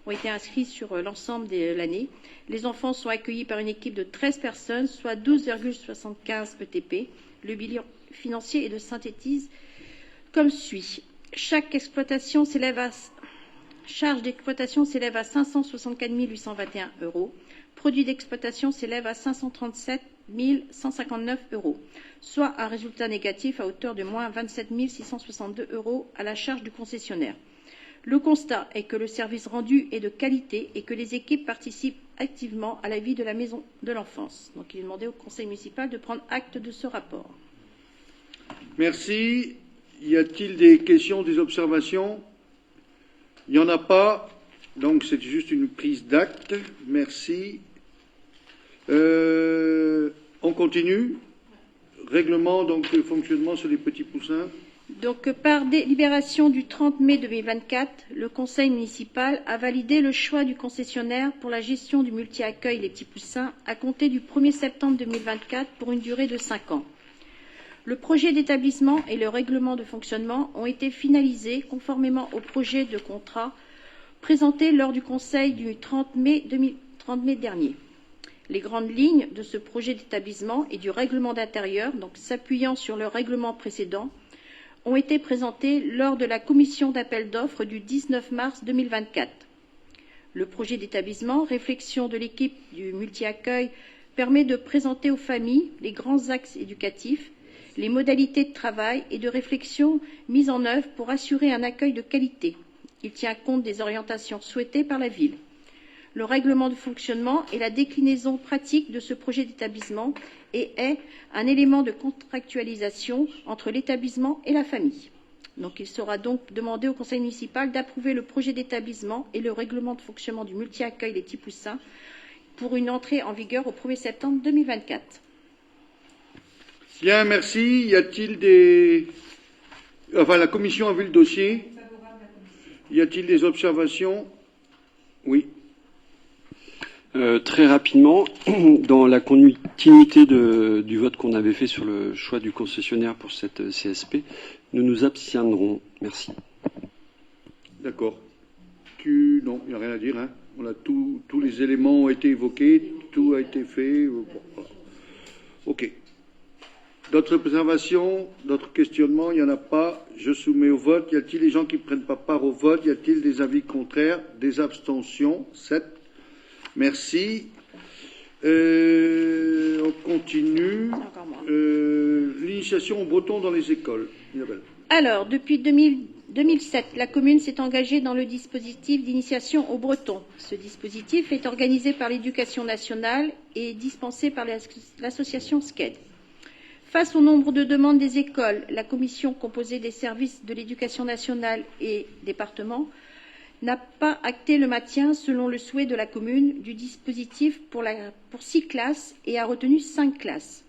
ont été inscrits sur l'ensemble de l'année. Les enfants sont accueillis par une équipe de 13 personnes, soit 12,75 ETP. Le bilan financier est de synthétise comme suit. Chaque exploitation charge d'exploitation s'élève à 564 821 €. Produit d'exploitation s'élève à 537 159 €, soit un résultat négatif à hauteur de moins 27 662 € à la charge du concessionnaire. Le constat est que le service rendu est de qualité et que les équipes participent activement à la vie de la maison de l'enfance. Donc il est demandé au conseil municipal de prendre acte de ce rapport. Merci. Y a-t-il des questions, des observations? Il n'y en a pas. Donc c'est juste une prise d'acte. Merci. On continue. Règlement donc de fonctionnement sur les petits poussins. Donc, par délibération du 30 mai 2024, le conseil municipal a validé le choix du concessionnaire pour la gestion du multi-accueil Les Petits Poussins à compter du 1er septembre 2024 pour une durée de 5 ans. Le projet d'établissement et le règlement de fonctionnement ont été finalisés conformément au projet de contrat présenté lors du conseil du 30 mai dernier. Les grandes lignes de ce projet d'établissement et du règlement d'intérieur, donc s'appuyant sur le règlement précédent, ont été présentées lors de la commission d'appel d'offres du 19 mars 2024. Le projet d'établissement, réflexion de l'équipe du multi-accueil permet de présenter aux familles les grands axes éducatifs, les modalités de travail et de réflexion mises en œuvre pour assurer un accueil de qualité. Il tient compte des orientations souhaitées par la ville. Le règlement de fonctionnement est la déclinaison pratique de ce projet d'établissement et est un élément de contractualisation entre l'établissement et la famille. Donc, il sera donc demandé au conseil municipal d'approuver le projet d'établissement et le règlement de fonctionnement du multi-accueil Les Petits-Poussins pour une entrée en vigueur au 1er septembre 2024. Bien, merci. Y a-t-il des... Enfin, la commission a vu le dossier. Y a-t-il des observations? Oui. Très rapidement, dans la continuité du vote qu'on avait fait sur le choix du concessionnaire pour cette CSP, nous nous abstiendrons. Merci. D'accord. Non, il n'y a rien à dire. Hein. Tous les éléments ont été évoqués, tout a été fait. Bon, voilà. OK. D'autres observations, d'autres questionnements? Il n'y en a pas. Je soumets au vote. Y a-t-il des gens qui ne prennent pas part au vote? Y a-t-il des avis contraires? Des abstentions? 7. Merci. On continue. L'initiation au breton dans les écoles. Isabelle. Alors, depuis 2007, la commune s'est engagée dans le dispositif d'initiation au breton. Ce dispositif est organisé par l'Éducation nationale et dispensé par l'association SCED. Face au nombre de demandes des écoles, la commission composée des services de l'Éducation nationale et département n'a pas acté le maintien, selon le souhait de la commune, du dispositif pour 6 classes et a retenu 5 classes.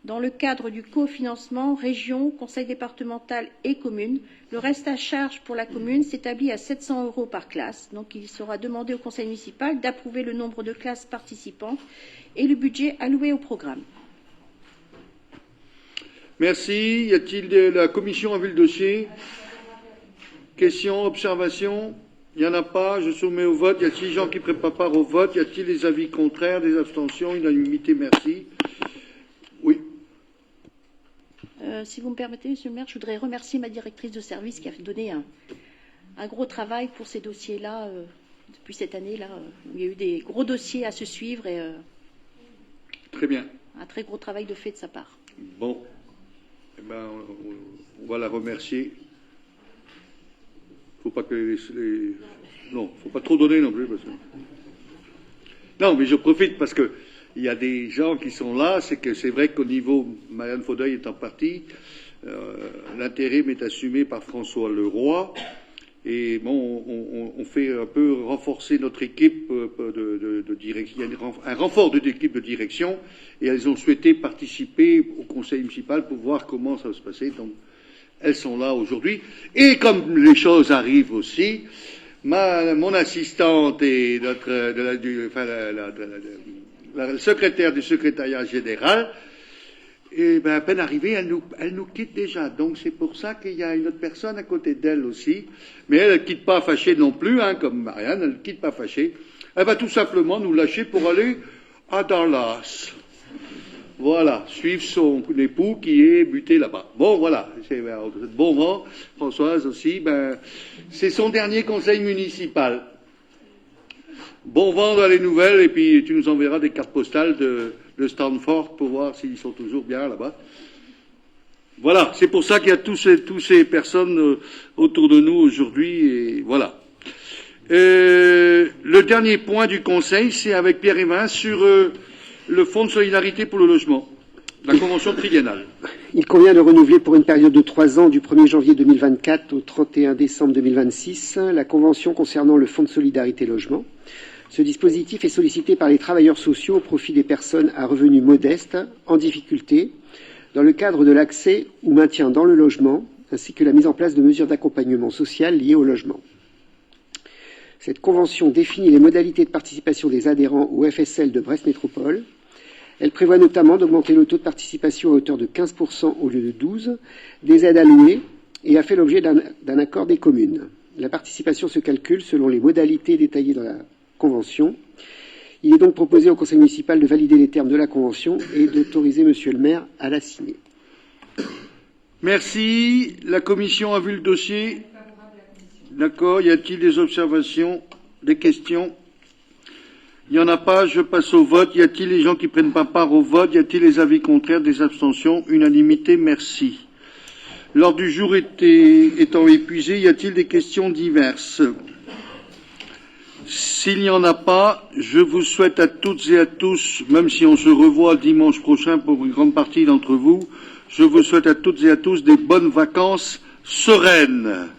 Dans le cadre du cofinancement, région, conseil départemental et commune, le reste à charge pour la commune s'établit à 700 € par classe. Donc il sera demandé au conseil municipal d'approuver le nombre de classes participantes et le budget alloué au programme. Merci. Y a-t-il la commission a vu le dossier? Questions, observations? Il n'y en a pas. Je soumets au vote. Y a-t-il des gens qui ne prennent pas part au vote? Y a-t-il des avis contraires, des abstentions? Unanimité, merci. Oui. Si vous me permettez, Monsieur le maire, je voudrais remercier ma directrice de service qui a donné un gros travail pour ces dossiers-là depuis cette année-là. Où il y a eu des gros dossiers à se suivre et Très bien. un très gros travail de fait de sa part. Bon. Eh ben, on va la remercier. Faut pas que non, faut pas trop donner non plus. Parce que... Non, mais je profite parce que il y a des gens qui sont là. C'est vrai qu'au niveau, Marianne Faudeuil est en partie, l'intérim est assumé par François Leroy. Et bon, on fait un peu renforcer notre équipe de direction. Il y a un renfort de l'équipe de direction et elles ont souhaité participer au conseil municipal pour voir comment ça va se passer. Donc, elles sont là aujourd'hui. Et comme les choses arrivent aussi, mon assistante et la secrétaire du secrétariat général, et ben, à peine arrivée, elle nous quitte déjà. Donc c'est pour ça qu'il y a une autre personne à côté d'elle aussi. Mais elle ne quitte pas fâchée non plus, hein, comme Marianne, elle ne quitte pas fâchée. Elle va tout simplement nous lâcher pour aller à Dallas. Voilà, suivre son époux qui est buté là-bas. Bon, voilà, c'est bon vent. Françoise aussi, ben, c'est son dernier conseil municipal. Bon vent dans les nouvelles, et puis tu nous enverras des cartes postales de Stanford pour voir s'ils sont toujours bien là-bas. Voilà, c'est pour ça qu'il y a tous ces personnes autour de nous aujourd'hui, et voilà. Le dernier point du Conseil, c'est avec Pierre-Évin sur le Fonds de solidarité pour le logement, la convention triennale. Il convient de renouveler pour une période de 3 ans, du 1er janvier 2024 au 31 décembre 2026, la convention concernant le Fonds de solidarité logement. Ce dispositif est sollicité par les travailleurs sociaux au profit des personnes à revenus modestes, en difficulté, dans le cadre de l'accès ou maintien dans le logement, ainsi que la mise en place de mesures d'accompagnement social liées au logement. Cette convention définit les modalités de participation des adhérents au FSL de Brest Métropole. Elle prévoit notamment d'augmenter le taux de participation à hauteur de 15% au lieu de 12%, des aides allouées, et a fait l'objet d'un accord des communes. La participation se calcule selon les modalités détaillées dans la convention. Il est donc proposé au conseil municipal de valider les termes de la convention et d'autoriser monsieur le maire à la signer. Merci. La commission a vu le dossier. D'accord. Y a-t-il des observations, des questions? Il n'y en a pas, je passe au vote. Y a-t-il des gens qui ne prennent pas part au vote? Y a-t-il des avis contraires, des abstentions? Unanimité, merci. L'ordre du jour étant épuisé, y a-t-il des questions diverses? S'il n'y en a pas, je vous souhaite à toutes et à tous, même si on se revoit dimanche prochain pour une grande partie d'entre vous, je vous souhaite à toutes et à tous des bonnes vacances sereines.